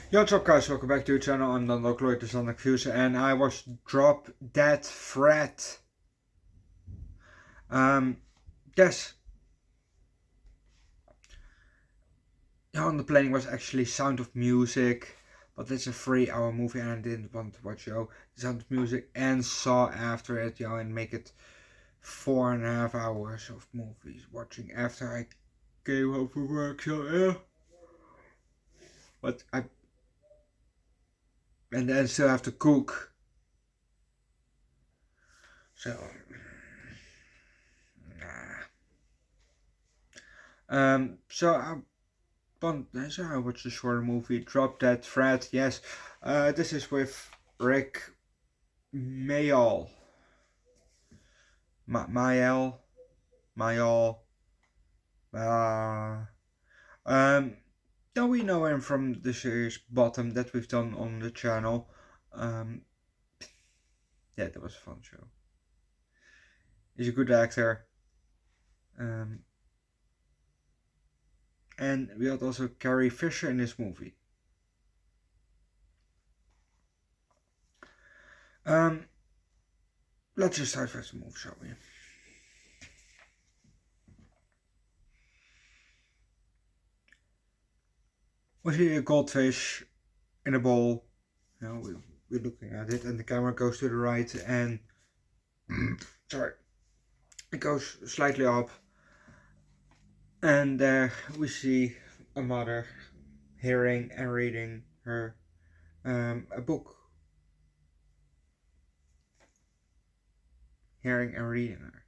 Yo, what's up guys, welcome back to the channel. I'm Underdog Reacts, and I watched Drop Dead Fred. Yes. On the planning was actually Sound of Music, but it's a 3-hour movie and I didn't want to watch Sound of Music and Saw after it, and make it 4.5 hours of movies watching after I came home from work, But and then still have to cook. So so I watched the short movie Drop Dead Fred. Yes, this is with Rick Mayall. Mayall. Mayall. Don't we know him from the series Bottom that we've done on the channel? Yeah, that was a fun show. He's a good actor. And we had also Carrie Fisher in this movie. Let's just start with the movie, shall we? We see a goldfish in a bowl. We're looking at it, and the camera goes to the right, and sorry, it goes slightly up, and there we see a mother hearing and reading her a book. Hearing and reading her.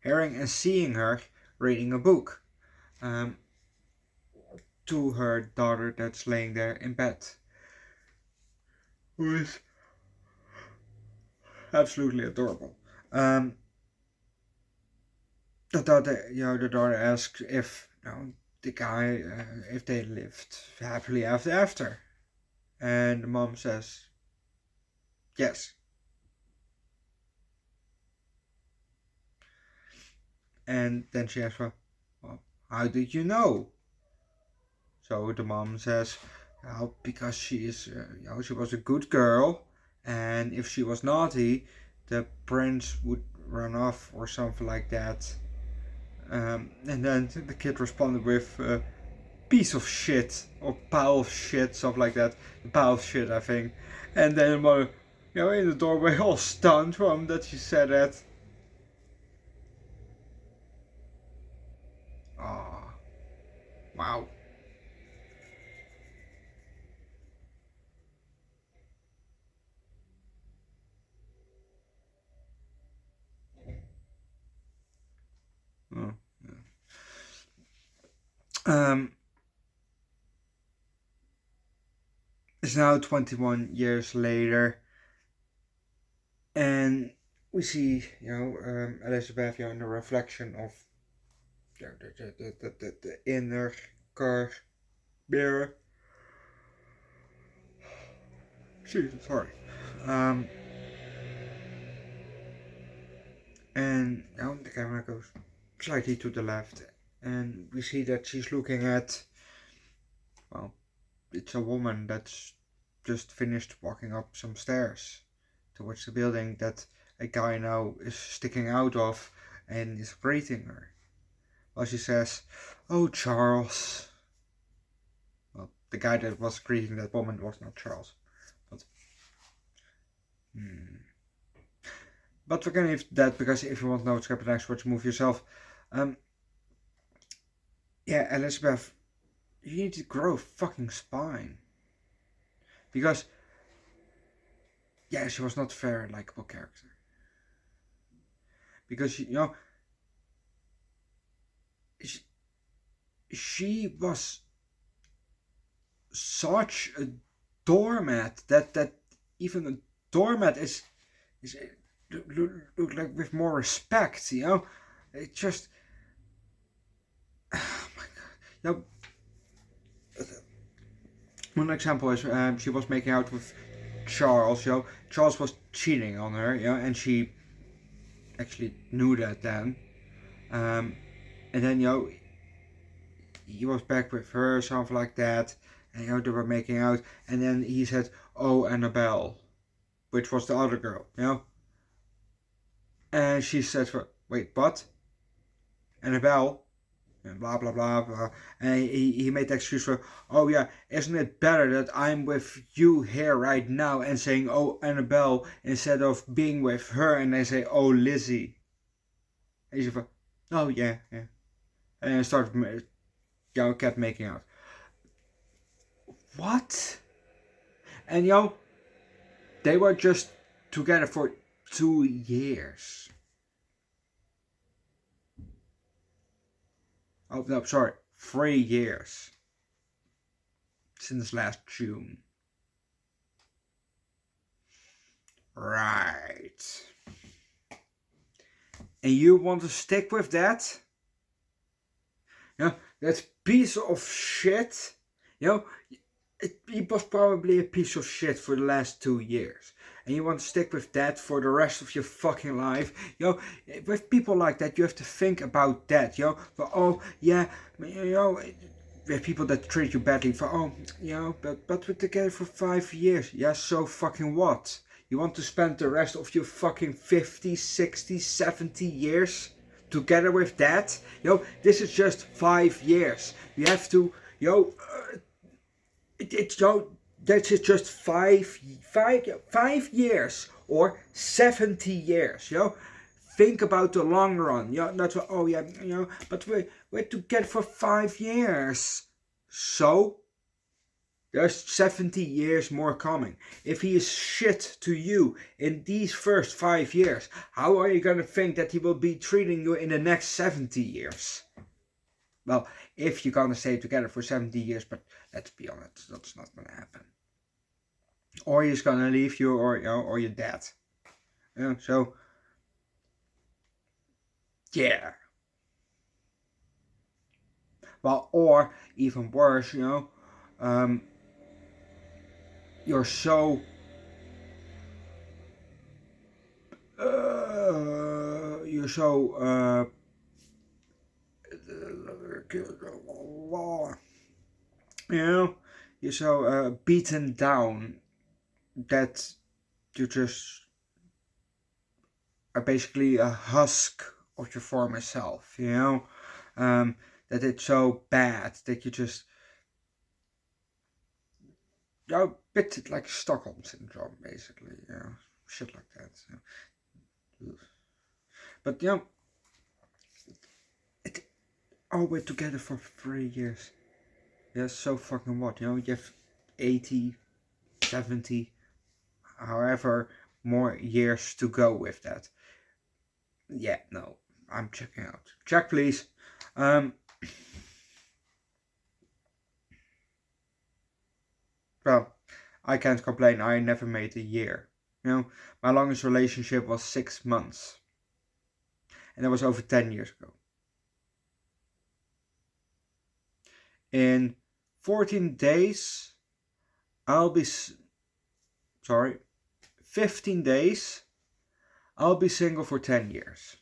Hearing and seeing her reading a book to her daughter that's laying there in bed. Who is absolutely adorable. The daughter asks if the guy, if they lived happily ever after, and the mom says yes. And then she asks, well, how did you know? So the mom says, because she is, she was a good girl, and if she was naughty, the prince would run off or something like that. And then the kid responded with, piece of shit, or pile of shit, something like that. The pile of shit, I think. And then the mother, in the doorway, all stunned from that she said that. Oh, wow. Oh, yeah. It's now 21 years later, and we see, Elizabeth, in the reflection of the inner car mirror. Jesus, sorry. And now the camera goes slightly to the left, and we see that she's looking at, it's a woman that's just finished walking up some stairs towards the building that a guy now is sticking out of and is greeting her. Well, she says, "Oh, Charles." Well, the guy that was greeting that woman was not Charles. But we're gonna leave that, because if you want to know what's happening next, watch the movie yourself. Elizabeth, you need to grow a fucking spine. Because, she was not a very likable character. Because, she was such a doormat that even a doormat is look like with more respect, It just, oh my god. One example is she was making out with Charles. Charles was cheating on her, and she actually knew that then. And then he was back with her, something like that, And they were making out, and then he said, "Oh, Annabelle," which was the other girl. And she said, "Wait, what? Annabelle?" And blah blah blah blah. And he made the excuse for, "Oh yeah, isn't it better that I'm with you here right now and saying, oh, Annabelle, instead of being with her and they say, oh, Lizzie." And he said, "Oh yeah, yeah." And I started, kept making out. What? And they were just together for 2 years. Oh no, sorry, 3 years. Since last June. Right. And you want to stick with that? That piece of shit. He was probably a piece of shit for the last 2 years. And you want to stick with that for the rest of your fucking life. With people like that, you have to think about that. But oh, yeah, with people that treat you badly for, but we're together for 5 years. Yeah, so fucking what? You want to spend the rest of your fucking 50, 60, 70 years together with that? This is just 5 years. You have to, that is just 5 years or 70 years. Think about the long run. Not oh yeah, but we're together for 5 years. So there's 70 years more coming. If he is shit to you in these first 5 years, how are you gonna think that he will be treating you in the next 70 years? Well, if you're gonna stay together for 70 years, but let's be honest, that's not gonna happen. Or he's gonna leave you, or you're dead. So yeah. Well, or even worse, you're so you're so you're so beaten down that you just are basically a husk of your former self. That it's so bad that you just a bit like Stockholm syndrome, basically. Shit like that. But we're together for 3 years. Yeah, so fucking what? You have 80, 70, however more years to go with that. Yeah, no, I'm checking out. Check, please. Well, I can't complain. I never made a year. My longest relationship was 6 months. And that was over 10 years ago. In 14 days, 15 days, I'll be single for 10 years.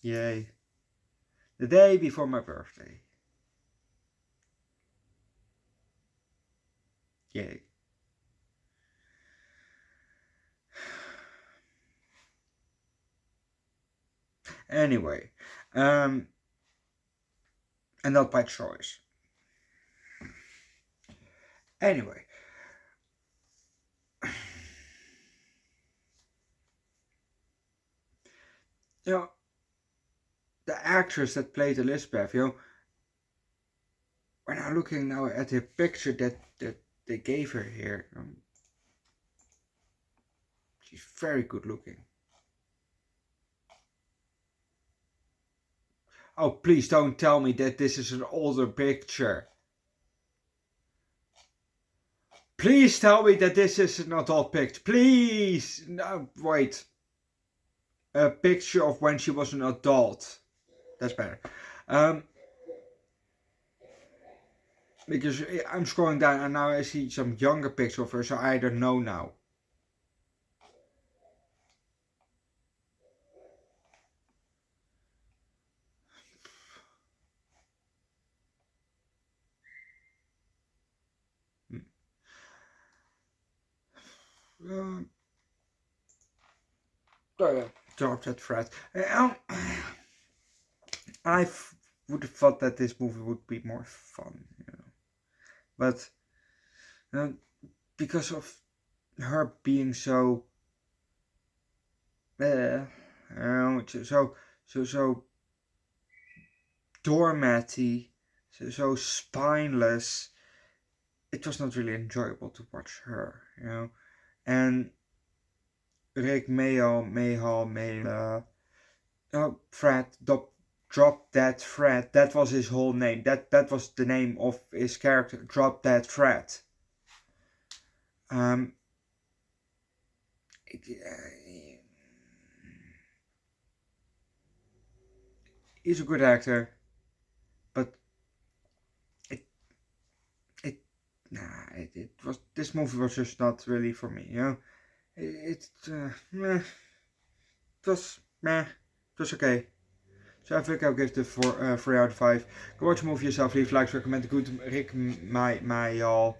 Yay. The day before my birthday. Yay. Anyway, and not by choice. Anyway. The actress that played Elizabeth, when I'm looking now at the picture that they gave her here, she's very good looking. Oh, please don't tell me that this is an older picture. Please tell me that this is an adult picture. Please! No, wait. A picture of when she was an adult. That's better. Because I'm scrolling down and now I see some younger picture of her, so I don't know now. uh, drop that thread. Would have thought that this movie would be more fun, but uh, because of her being so, so doormatty, so spineless, it was not really enjoyable to watch her, And Rick Fred, Drop That Fred, that was his whole name. That was the name of his character, Drop That Fred. Um, he's a good actor, but it it it was, this movie was just not really for me. Meh, it was meh, it was okay. So I think I'll give the 3 out of 5. Go watch the movie yourself, leave likes, recommend good Rick Mayol,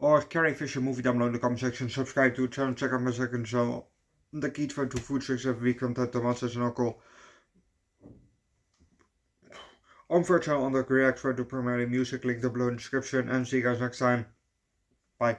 or Carrie Fisher movie down below in the comment section. Subscribe to the channel, check out my second channel. Underdog Eats for 2 food tricks every week, content Thomas en alcohol. On for channel Underdog Reacts for the primarily music, link down below in the description, and see you guys next time. Bye.